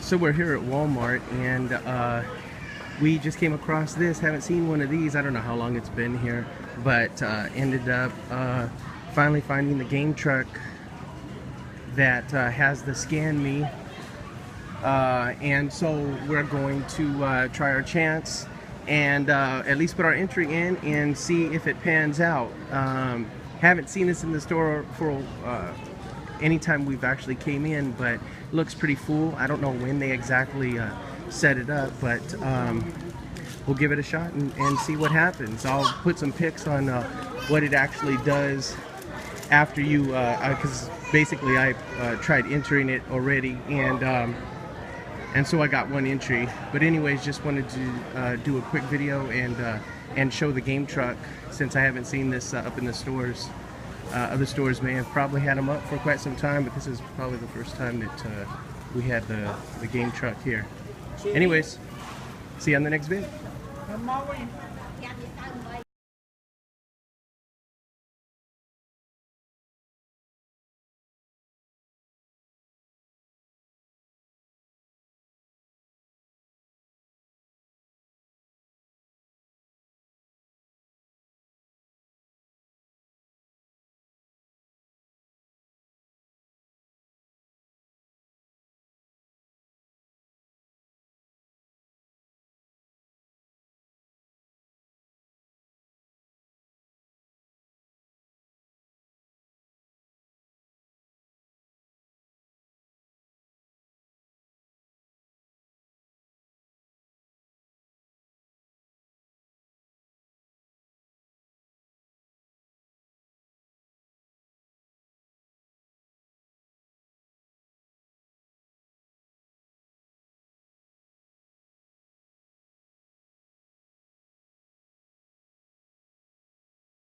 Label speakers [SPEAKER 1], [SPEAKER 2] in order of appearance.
[SPEAKER 1] So we're here at Walmart, and we just came across this. Haven't seen one of these. I don't know how long it's been here, but ended up finally finding the game truck that has the Scan Me. And so we're going to try our chance and at least put our entry in and see if it pans out. Haven't seen this in the store for anytime we've actually came in, but looks pretty full. I don't know when they exactly set it up, but we'll give it a shot and see what happens. I'll put some pics on what it actually does after you, because basically I tried entering it already, and so I got one entry. But anyways, just wanted to do a quick video and show the game truck, since I haven't seen this up in the stores. Other stores may have probably had them up for quite some time, but this is probably the first time that we had the game truck here. Anyways, see you on the next vid.